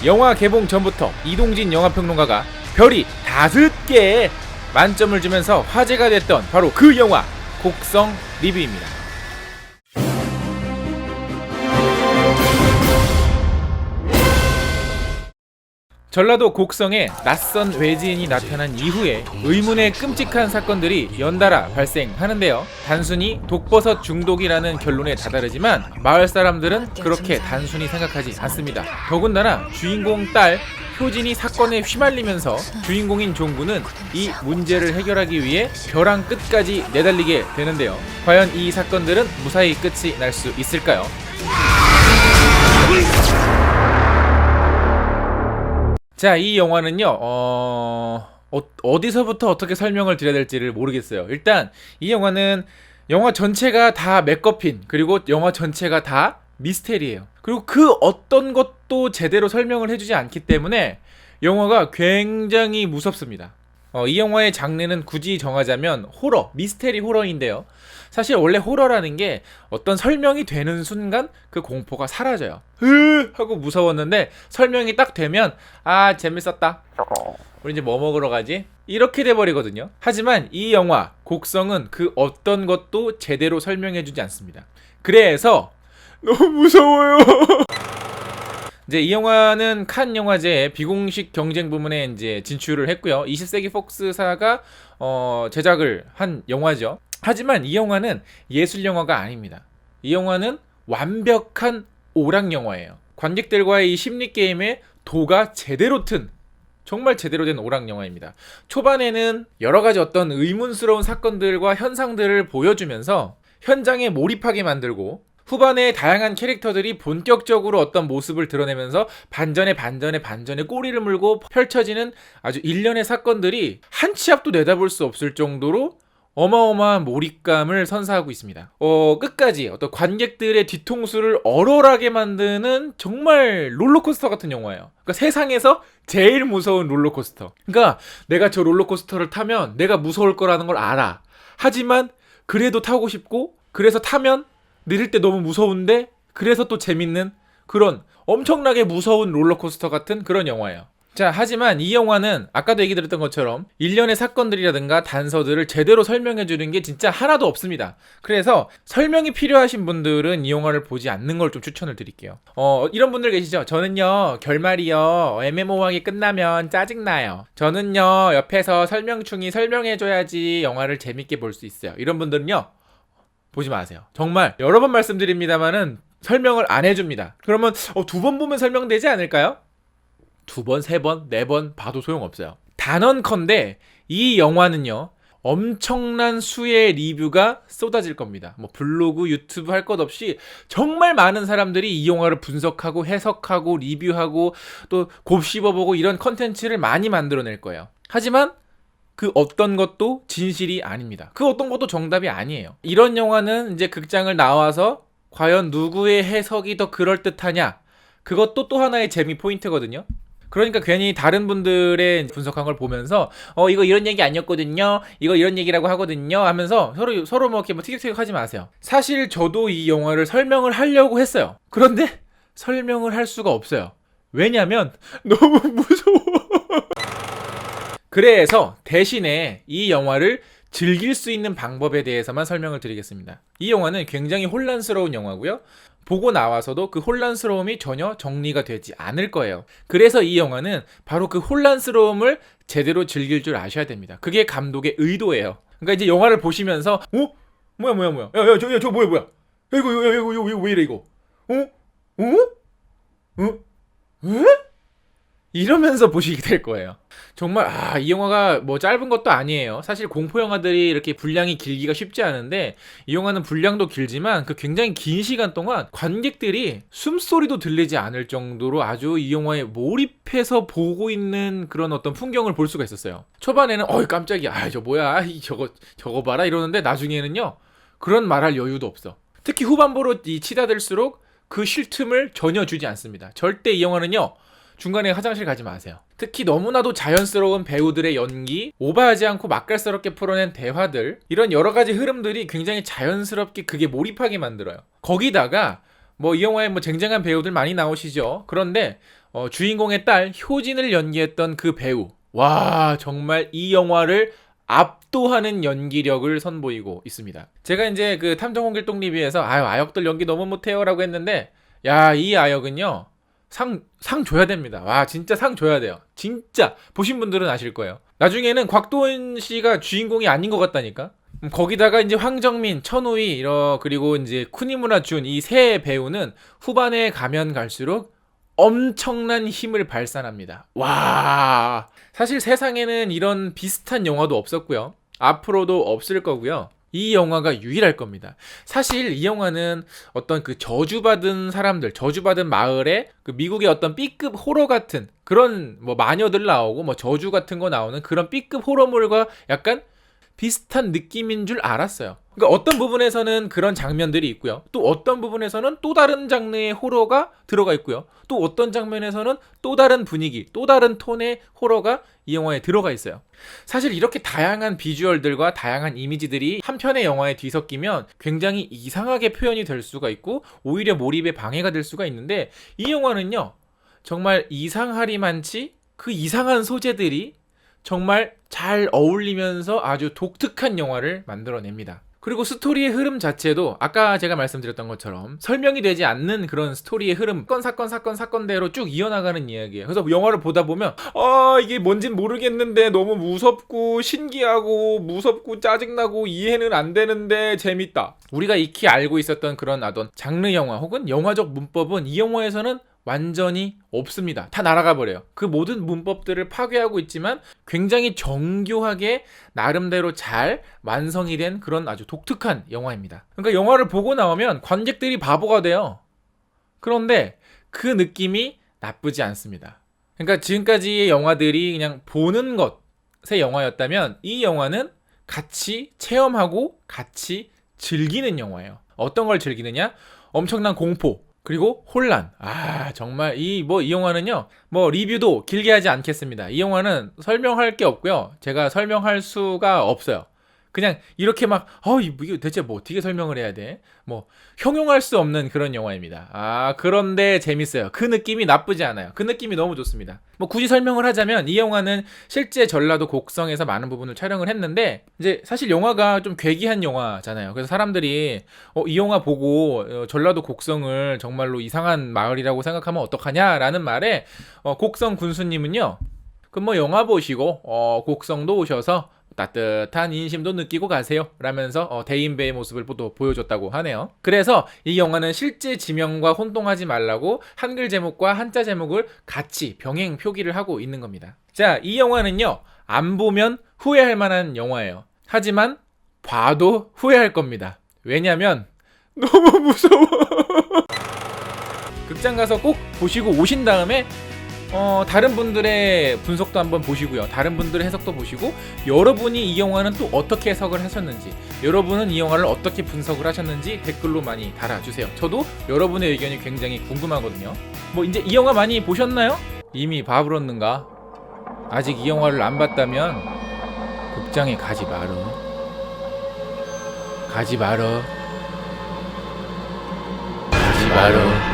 영화 개봉 전부터 이동진 영화평론가가 별이 5개에 만점을 주면서 화제가 됐던 바로 그 영화 곡성 리뷰입니다. 전라도 곡성에 낯선 외지인이 나타난 이후에 의문의 끔찍한 사건들이 연달아 발생하는데요. 단순히 독버섯 중독이라는 결론에 다다르지만 마을 사람들은 그렇게 단순히 생각하지 않습니다. 더군다나 주인공 딸 효진이 사건에 휘말리면서 주인공인 종구는 이 문제를 해결하기 위해 벼랑 끝까지 내달리게 되는데요. 과연 이 사건들은 무사히 끝이 날 수 있을까요? 자, 이 영화는요, 어디서부터 어떻게 설명을 드려야 될지를 모르겠어요. 일단 이 영화는 영화 전체가 다 맥거핀, 그리고 영화 전체가 다 미스테리예요. 그리고 그 어떤 것도 제대로 설명을 해주지 않기 때문에 영화가 굉장히 무섭습니다. 이 영화의 장르는 굳이 정하자면 호러, 미스테리 호러인데요. 사실 원래 호러라는 게 어떤 설명이 되는 순간 그 공포가 사라져요. 하고 무서웠는데 설명이 딱 되면 아, 재밌었다, 우리 이제 뭐 먹으러 가지? 이렇게 돼버리거든요. 하지만 이 영화 곡성은 그 어떤 것도 제대로 설명해주지 않습니다. 그래서 너무 무서워요. 이제 이 영화는 칸 영화제의 비공식 경쟁 부문에 이제 진출을 했고요. 20세기 폭스사가 제작을 한 영화죠. 하지만 이 영화는 예술 영화가 아닙니다. 이 영화는 완벽한 오락 영화예요. 관객들과의 이 심리 게임에 도가 제대로 튼, 정말 제대로 된 오락 영화입니다. 초반에는 여러 가지 어떤 의문스러운 사건들과 현상들을 보여주면서 현장에 몰입하게 만들고, 후반에 다양한 캐릭터들이 본격적으로 어떤 모습을 드러내면서 반전에 꼬리를 물고 펼쳐지는 아주 일련의 사건들이 한 치 앞도 내다볼 수 없을 정도로 어마어마한 몰입감을 선사하고 있습니다. 끝까지 어떤 관객들의 뒤통수를 얼얼하게 만드는 정말 롤러코스터 같은 영화예요. 그러니까 세상에서 제일 무서운 롤러코스터. 그러니까 내가 저 롤러코스터를 타면 내가 무서울 거라는 걸 알아. 하지만 그래도 타고 싶고, 그래서 타면 내릴 때 너무 무서운데 그래서 또 재밌는 그런 엄청나게 무서운 롤러코스터 같은 그런 영화예요. 자, 하지만 이 영화는 아까도 얘기 드렸던 것처럼 일련의 사건들이라든가 단서들을 제대로 설명해주는 게 진짜 하나도 없습니다. 그래서 설명이 필요하신 분들은 이 영화를 보지 않는 걸 좀 추천을 드릴게요. 이런 분들 계시죠? 저는요, 결말이요, 애매모호하게 끝나면 짜증나요. 저는요, 옆에서 설명충이 설명해줘야지 영화를 재밌게 볼 수 있어요. 이런 분들은요, 보지 마세요. 정말 여러 번 말씀드립니다만은 설명을 안 해줍니다. 그러면 2번 보면 설명되지 않을까요? 2번, 3번, 4번 봐도 소용없어요. 단언컨대 이 영화는요, 엄청난 수의 리뷰가 쏟아질 겁니다. 뭐 블로그, 유튜브 할 것 없이 정말 많은 사람들이 이 영화를 분석하고 해석하고 리뷰하고 또 곱씹어보고 이런 컨텐츠를 많이 만들어낼 거예요. 하지만 그 어떤 것도 진실이 아닙니다. 그 어떤 것도 정답이 아니에요. 이런 영화는 이제 극장을 나와서 과연 누구의 해석이 더 그럴듯하냐, 그것도 또 하나의 재미 포인트거든요. 그러니까 괜히 다른 분들의 분석한 걸 보면서 이거 이런 얘기 아니었거든요, 이거 이런 얘기라고 하거든요 하면서 서로 뭐 이렇게 티격태격 하지 마세요. 사실 저도 이 영화를 설명을 하려고 했어요. 그런데 설명을 할 수가 없어요. 왜냐면 너무 무서워. 그래서 대신에 이 영화를 즐길 수 있는 방법에 대해서만 설명을 드리겠습니다. 이 영화는 굉장히 혼란스러운 영화고요. 보고 나와서도 그 혼란스러움이 전혀 정리가 되지 않을 거예요. 그래서 이 영화는 바로 그 혼란스러움을 제대로 즐길 줄 아셔야 됩니다. 그게 감독의 의도예요. 그러니까 이제 영화를 보시면서 뭐야 저 뭐야 야, 이거 왜 이래 이거 이러면서 보시게 될 거예요. 정말 이 영화가 뭐 짧은 것도 아니에요. 사실 공포 영화들이 이렇게 분량이 길기가 쉽지 않은데 이 영화는 분량도 길지만 그 굉장히 긴 시간 동안 관객들이 숨소리도 들리지 않을 정도로 아주 이 영화에 몰입해서 보고 있는 그런 어떤 풍경을 볼 수가 있었어요. 초반에는 깜짝이야, 저 뭐야, 저거 봐라 이러는데 나중에는요, 그런 말할 여유도 없어. 특히 후반부로 치닫을수록 그 쉴 틈을 전혀 주지 않습니다. 절대 이 영화는요, 중간에 화장실 가지 마세요. 특히 너무나도 자연스러운 배우들의 연기, 오버하지 않고 맛깔스럽게 풀어낸 대화들, 이런 여러 가지 흐름들이 굉장히 자연스럽게 그게 몰입하게 만들어요. 거기다가 뭐 이 영화에 뭐 쟁쟁한 배우들 많이 나오시죠. 그런데 주인공의 딸 효진을 연기했던 그 배우. 와, 정말 이 영화를 압도하는 연기력을 선보이고 있습니다. 제가 이제 그 탐정홍길동 리뷰에서 아역들 연기 너무 못해요라고 했는데, 야, 이 아역은요 상 줘야 됩니다. 와, 진짜 상 줘야 돼요. 진짜 보신 분들은 아실 거예요. 나중에는 곽도원 씨가 주인공이 아닌 것 같다니까. 거기다가 이제 황정민, 천우희 그리고 이제 쿠니무라 준 이 세 배우는 후반에 가면 갈수록 엄청난 힘을 발산합니다. 와, 사실 세상에는 이런 비슷한 영화도 없었고요. 앞으로도 없을 거고요. 이 영화가 유일할 겁니다. 사실 이 영화는 어떤 그 저주받은 사람들, 저주받은 마을에 그 미국의 어떤 B급 호러 같은 그런 뭐 마녀들 나오고 뭐 저주 같은 거 나오는 그런 B급 호러물과 약간 비슷한 느낌인 줄 알았어요. 그러니까 어떤 부분에서는 그런 장면들이 있고요. 또 어떤 부분에서는 또 다른 장르의 호러가 들어가 있고요. 또 어떤 장면에서는 또 다른 분위기, 또 다른 톤의 호러가 이 영화에 들어가 있어요. 사실 이렇게 다양한 비주얼들과 다양한 이미지들이 한 편의 영화에 뒤섞이면 굉장히 이상하게 표현이 될 수가 있고 오히려 몰입에 방해가 될 수가 있는데, 이 영화는요 정말 이상하리만치 그 이상한 소재들이 정말 잘 어울리면서 아주 독특한 영화를 만들어냅니다. 그리고 스토리의 흐름 자체도 아까 제가 말씀드렸던 것처럼 설명이 되지 않는 그런 스토리의 흐름, 사건대로 쭉 이어나가는 이야기예요. 그래서 영화를 보다 보면 이게 뭔진 모르겠는데 너무 무섭고 신기하고 무섭고 짜증나고 이해는 안 되는데 재밌다. 우리가 익히 알고 있었던 그런 장르 영화 혹은 영화적 문법은 이 영화에서는 완전히 없습니다. 다 날아가 버려요. 그 모든 문법들을 파괴하고 있지만 굉장히 정교하게 나름대로 잘 완성이 된 그런 아주 독특한 영화입니다. 그러니까 영화를 보고 나오면 관객들이 바보가 돼요. 그런데 그 느낌이 나쁘지 않습니다. 그러니까 지금까지의 영화들이 그냥 보는 것의 영화였다면 이 영화는 같이 체험하고 같이 즐기는 영화예요. 어떤 걸 즐기느냐? 엄청난 공포, 그리고 혼란. 정말 이 영화는요 리뷰도 길게 하지 않겠습니다. 이 영화는 설명할 게 없고요, 제가 설명할 수가 없어요. 그냥 이렇게 이게 대체 어떻게 설명을 해야 돼? 형용할 수 없는 그런 영화입니다. 그런데 재밌어요. 그 느낌이 나쁘지 않아요. 그 느낌이 너무 좋습니다. 굳이 설명을 하자면 이 영화는 실제 전라도 곡성에서 많은 부분을 촬영을 했는데, 이제 사실 영화가 좀 괴기한 영화잖아요. 그래서 사람들이 이 영화 보고 전라도 곡성을 정말로 이상한 마을이라고 생각하면 어떡하냐라는 말에 곡성 군수님은요, 그럼 영화 보시고 곡성도 오셔서 따뜻한 인심도 느끼고 가세요 라면서 대인배의 모습을 또 보여줬다고 하네요. 그래서 이 영화는 실제 지명과 혼동하지 말라고 한글 제목과 한자 제목을 같이 병행 표기를 하고 있는 겁니다. 자, 이 영화는요 안 보면 후회할 만한 영화예요. 하지만 봐도 후회할 겁니다. 왜냐면 너무 무서워. 극장 가서 꼭 보시고 오신 다음에 다른 분들의 분석도 한번 보시고요. 다른 분들의 해석도 보시고, 여러분이 이 영화는 또 어떻게 해석을 하셨는지, 여러분은 이 영화를 어떻게 분석을 하셨는지 댓글로 많이 달아주세요. 저도 여러분의 의견이 굉장히 궁금하거든요. 이제 이 영화 많이 보셨나요? 이미 봐버렸는가? 아직 이 영화를 안 봤다면 극장에 가지 말어. 가지 말어. 가지 말어.